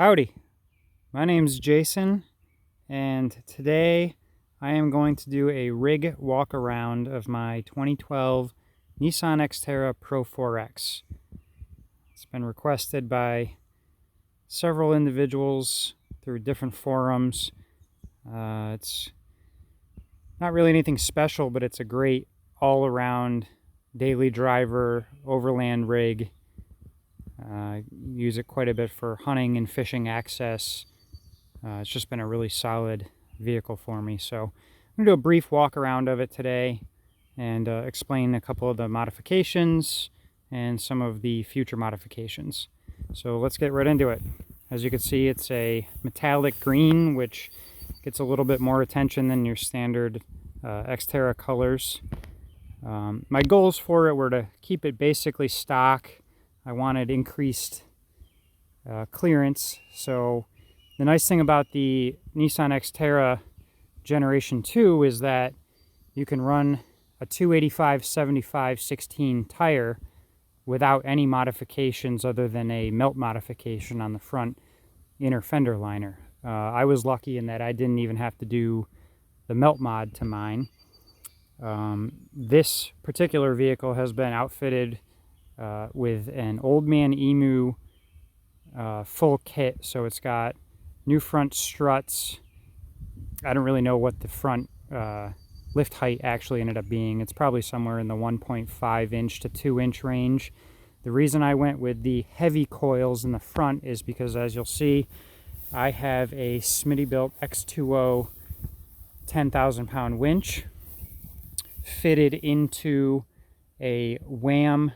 Howdy, my name's Jason, and today I am going to do a rig walk around of my 2012 Nissan Xterra Pro4x. It's been requested by several individuals through different forums. It's not really anything special, but it's a great all-around daily driver overland rig. Use it quite a bit for hunting and fishing access. It's just been a really solid vehicle for me. So I'm going to do a brief walk around of it today and explain a couple of the modifications and some of the future modifications. So let's get right into it. As you can see, it's a metallic green, which gets a little bit more attention than your standard Xterra colors. My goals for it were to keep it basically stock. I wanted increased clearance. So the nice thing about the Nissan Xterra Generation 2 is that you can run a 285/75/16 tire without any modifications other than a melt modification on the front inner fender liner. I was lucky in that I didn't even have to do the melt mod to mine. This particular vehicle has been outfitted with an Old Man Emu full kit. So it's got new front struts. I don't really know what the front lift height actually ended up being. It's probably somewhere in the 1.5 inch to 2 inch range. The reason I went with the heavy coils in the front is because, as you'll see, I have a Smittybilt X2O 10,000 pound winch fitted into a WAM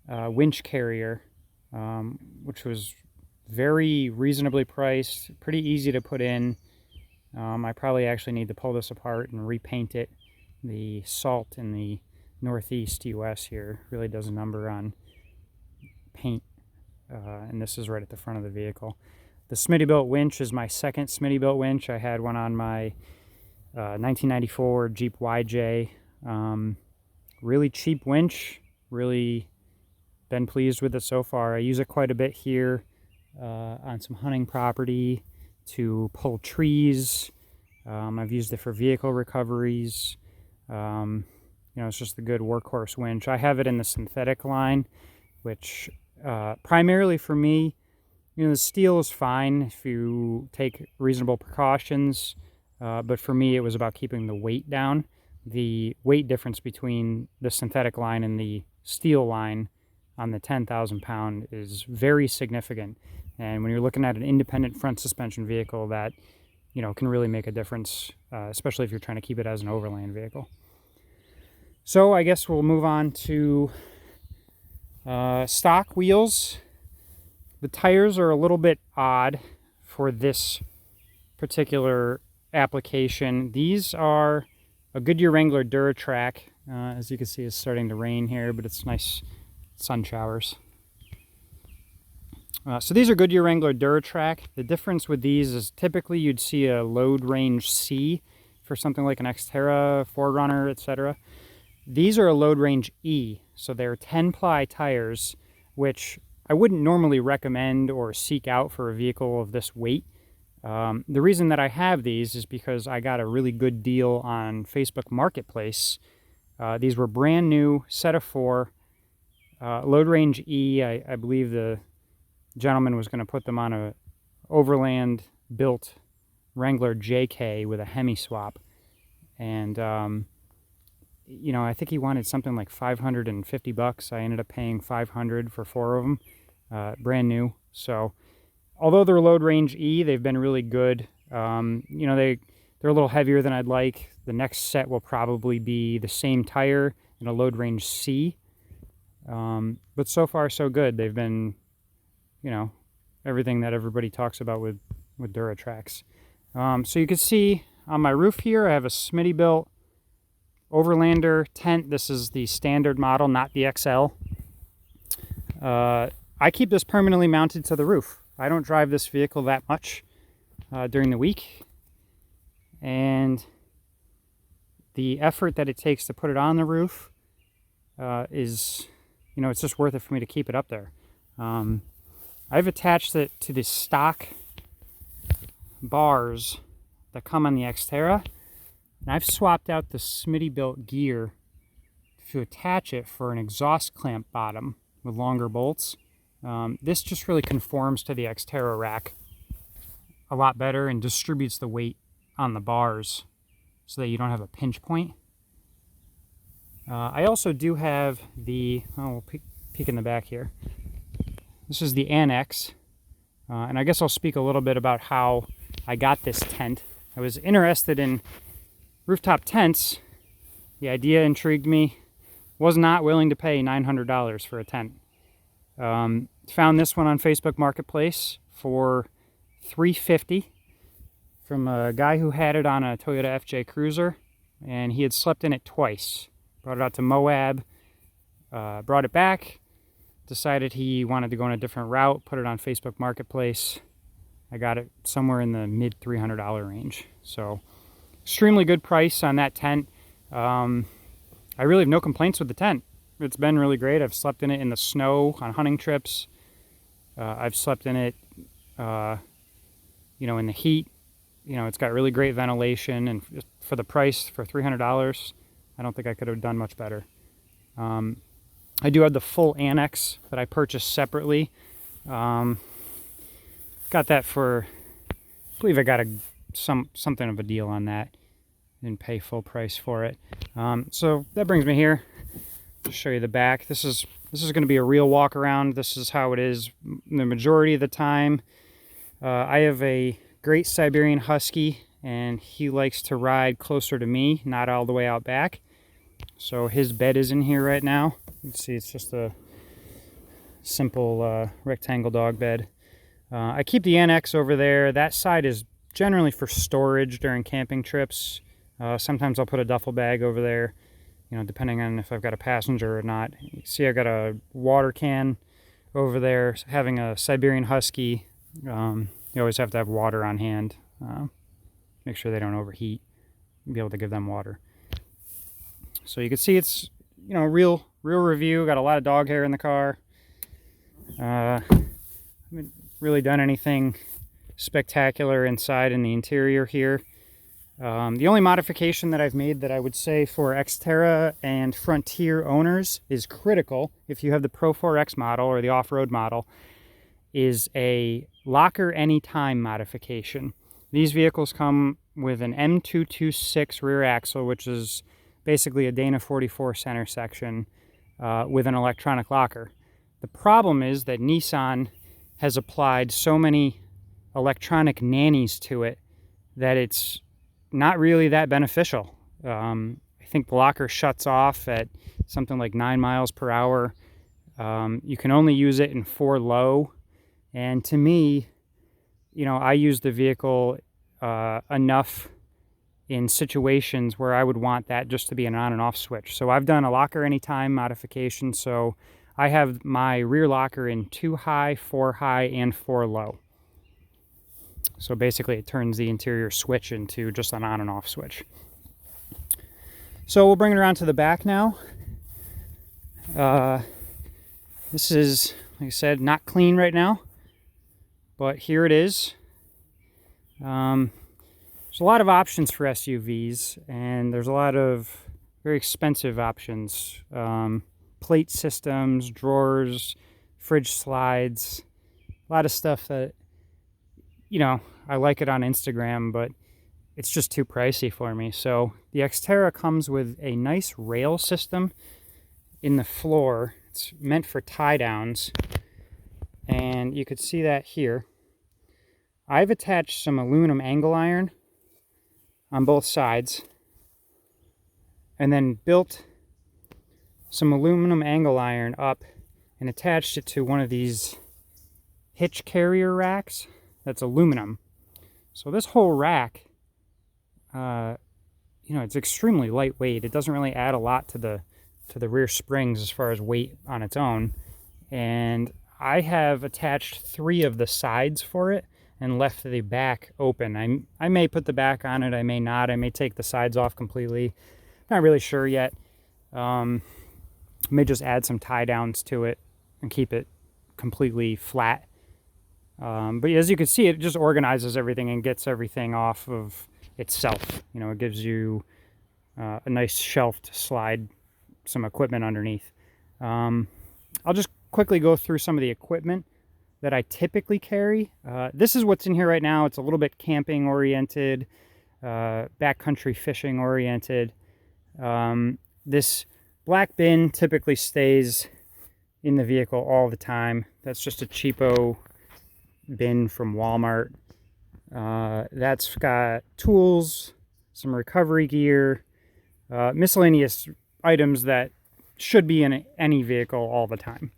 winch carrier, which was very reasonably priced, pretty easy to put in. I probably actually need to pull this apart and repaint it. The salt in the Northeast US here really does a number on paint, and this is right at the front of the vehicle. The Smittybilt winch is my second Smittybilt winch. I had one on my 1994 Jeep YJ. Really cheap winch, really been pleased with it so far. I use it quite a bit here on some hunting property to pull trees. I've used it for vehicle recoveries. It's just a good workhorse winch. I have it in the synthetic line, which primarily for me, the steel is fine if you take reasonable precautions, but for me it was about keeping the weight down. The weight difference between the synthetic line and the steel line on the 10,000 pound is very significant. And when you're looking at an independent front suspension vehicle, that can really make a difference, especially if you're trying to keep it as an overland vehicle. So I guess we'll move on to stock wheels. The tires are a little bit odd for this particular application. These are a Goodyear Wrangler Duratrack. As you can see, it's starting to rain here, but it's nice sun showers. So these are Goodyear Wrangler Duratrack. The difference with these is typically you'd see a load range C for something like an Xterra, 4Runner, etc. These are a load range E, so they're 10-ply tires, which I wouldn't normally recommend or seek out for a vehicle of this weight. The reason that I have these is because I got a really good deal on Facebook Marketplace. These were brand new, set of 4, load range E. I believe the gentleman was going to put them on a Overland built Wrangler JK with a Hemi swap, and I think he wanted something like $550. I ended up paying $500 for 4 of them, brand new. So although they're load range E, they've been really good. They're a little heavier than I'd like. The next set will probably be the same tire in a load range C, but so far so good. They've been everything that everybody talks about with Duratracks. So you can see on my roof here, I have a Smittybilt Overlander tent. This is the standard model, not the XL. I keep this permanently mounted to the roof. I don't drive this vehicle that much during the week, and the effort that it takes to put it on the roof is, it's just worth it for me to keep it up there. I've attached it to the stock bars that come on the Xterra, and I've swapped out the Smitty-built gear to attach it for an exhaust clamp bottom with longer bolts. This just really conforms to the Xterra rack a lot better and distributes the weight on the bars so that you don't have a pinch point. I also do have the, we'll peek in the back here. This is the Annex, and I guess I'll speak a little bit about how I got this tent. I was interested in rooftop tents. The idea intrigued me. Was not willing to pay $900 for a tent. Found this one on Facebook Marketplace for $350 from a guy who had it on a Toyota FJ Cruiser, and he had slept in it twice. Brought it out to Moab, brought it back, decided he wanted to go on a different route, put it on Facebook Marketplace. I got it somewhere in the mid $300 range. So extremely good price on that tent. I really have no complaints with the tent. It's been really great. I've slept in it in the snow on hunting trips. I've slept in it, you know, in the heat. You know, it's got really great ventilation, and for the price, for $300, I don't think I could have done much better. I do have the full Annex that I purchased separately. Got that for, I believe I got something of a deal on that. Didn't pay full price for it. So that brings me here to show you the back. This is going to be a real walk around. This is how it is the majority of the time. I have a Great Siberian Husky, and he likes to ride closer to me, not all the way out back. So his bed is in here right now. You can see it's just a simple rectangle dog bed. I keep the Annex over there. That side is generally for storage during camping trips. Sometimes I'll put a duffel bag over there, you know, depending on if I've got a passenger or not. You see I got a water can over there. Having a Siberian Husky, you always have to have water on hand. Make sure they don't overheat. Be able to give them water. So you can see it's, you know, real review. Got a lot of dog hair in the car. I haven't really done anything spectacular inside in the interior here. The only modification that I've made that I would say for Xterra and Frontier owners is critical if you have the Pro4x model or the off-road model, is a locker anytime modification. These vehicles come with an M226 rear axle, which is basically a Dana 44 center section with an electronic locker. The problem is that Nissan has applied so many electronic nannies to it that it's not really that beneficial. I think the locker shuts off at something like 9 miles per hour. You can only use it in 4 low. And to me, you know, I use the vehicle enough in situations where I would want that just to be an on and off switch. So I've done a locker anytime modification. So I have my rear locker in 2 high, 4 high, and 4 low. So basically it turns the interior switch into just an on and off switch. So we'll bring it around to the back now. This is, like I said, not clean right now, but here it is. There's a lot of options for SUVs, and there's a lot of very expensive options. Plate systems, drawers, fridge slides, a lot of stuff that, you know, I like it on Instagram, but it's just too pricey for me. So the Xterra comes with a nice rail system in the floor. It's meant for tie downs, and you could see that here. I've attached some aluminum angle iron on both sides, and then built some aluminum angle iron up and attached it to one of these hitch carrier racks that's aluminum. So this whole rack, you know, it's extremely lightweight. It doesn't really add a lot to the rear springs as far as weight on its own. And I have attached 3 of the sides for it and left the back open. I may put the back on it, I may not. I may take the sides off completely. Not really sure yet. May just add some tie downs to it and keep it completely flat But as you can see, it just organizes everything and gets everything off of itself. You know, it gives you a nice shelf to slide some equipment underneath. I'll just quickly go through some of the equipment that I typically carry. This is what's in here right now. It's a little bit camping oriented, backcountry fishing oriented. This black bin typically stays in the vehicle all the time. That's just a cheapo bin from Walmart. That's got tools, some recovery gear, miscellaneous items that should be in any vehicle all the time.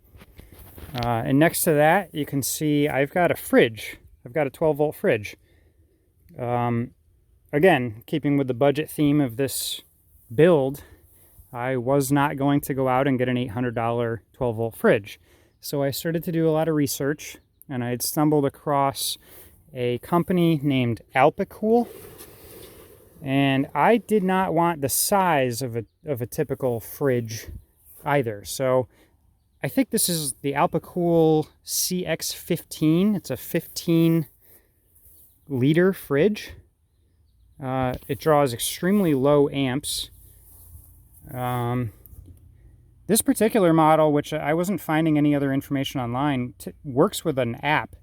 And next to that, you can see I've got a fridge. I've got a 12-volt fridge. Again, keeping with the budget theme of this build, I was not going to go out and get an $800 12-volt fridge. So I started to do a lot of research, and I had stumbled across a company named Alpicool. And I did not want the size of a typical fridge either. So I think this is the Alpicool CX15. It's a 15-liter fridge. It draws extremely low amps. This particular model, which I wasn't finding any other information online, works with an app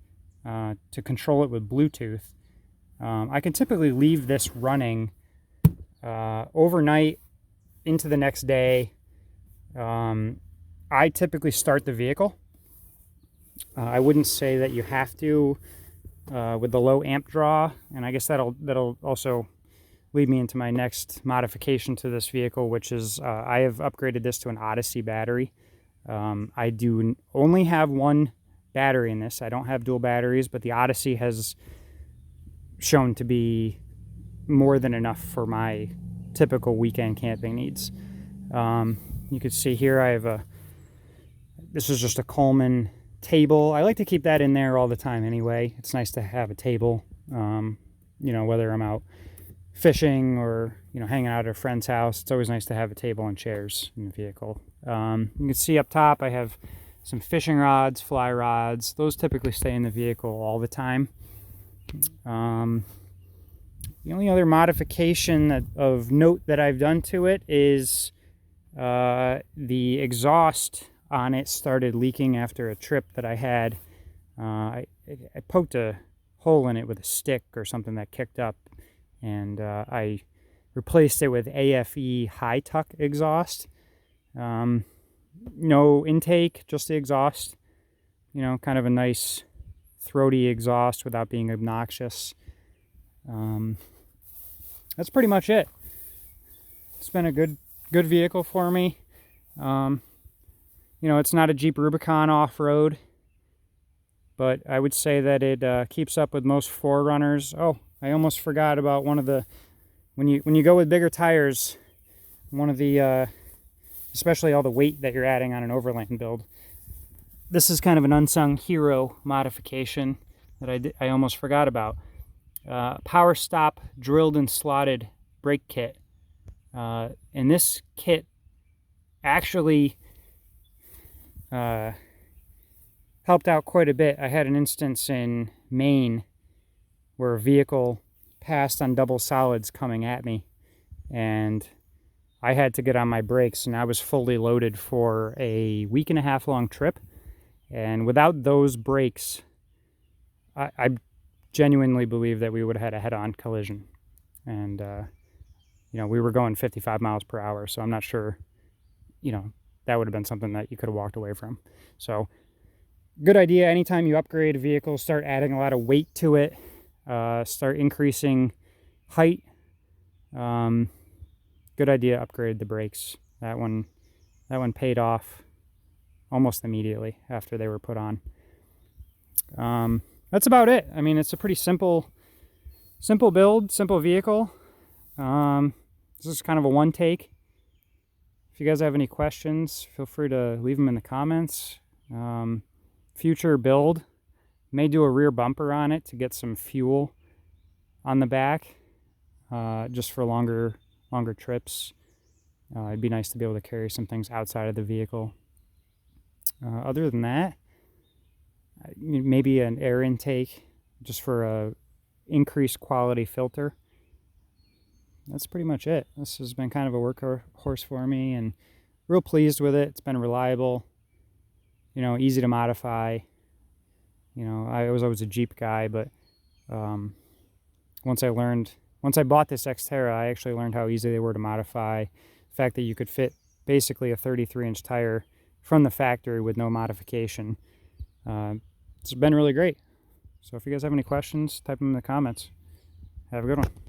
to control it with Bluetooth. I can typically leave this running overnight into the next day. I typically start the vehicle. I wouldn't say that you have to with the low amp draw, and I guess that'll also lead me into my next modification to this vehicle, which is I have upgraded this to an Odyssey battery. I do only have one battery in this. I don't have dual batteries, but the Odyssey has shown to be more than enough for my typical weekend camping needs. You can see here I have this is just a Coleman table. I like to keep that in there all the time anyway. It's nice to have a table, you know, whether I'm out fishing or, you know, hanging out at a friend's house. It's always nice to have a table and chairs in the vehicle. You can see up top I have some fishing rods, fly rods. Those typically stay in the vehicle all the time. The only other modification of note that I've done to it is the exhaust on it started leaking after a trip that I had. I poked a hole in it with a stick or something that kicked up, and I replaced it with AFE high tuck exhaust. No intake, just the exhaust. You know, kind of a nice throaty exhaust without being obnoxious. That's pretty much it. It's been a good vehicle for me. You know, it's not a Jeep Rubicon off-road, but I would say that it keeps up with most 4Runners. Oh, I almost forgot about one of the, when you go with bigger tires, one of the, especially all the weight that you're adding on an Overland build. This is kind of an unsung hero modification that I almost forgot about. Power Stop drilled and slotted brake kit. And this kit actually helped out quite a bit. I had an instance in Maine where a vehicle passed on double solids coming at me, and I had to get on my brakes, and I was fully loaded for a 1.5 week long trip. And without those brakes, I genuinely believe that we would have had a head-on collision. And you know, we were going 55 miles per hour, so I'm not sure, you know, that would have been something that you could have walked away from. So good idea. Anytime you upgrade a vehicle, start adding a lot of weight to it, start increasing height. Good idea, upgrade the brakes. That one paid off almost immediately after they were put on. That's about it. I mean, it's a pretty simple build, simple vehicle. This is kind of a one take. If you guys have any questions, feel free to leave them in the comments. Future build, may do a rear bumper on it to get some fuel on the back, just for longer trips. It'd be nice to be able to carry some things outside of the vehicle. Other than that, maybe an air intake just for a increased quality filter. That's pretty much it. This has been kind of a workhorse for me, and real pleased with it. It's been reliable, you know, easy to modify. You know, I was always a Jeep guy, but once I bought this Xterra, I actually learned how easy they were to modify. The fact that you could fit basically a 33-inch tire from the factory with no modification. It's been really great. So if you guys have any questions, type them in the comments. Have a good one.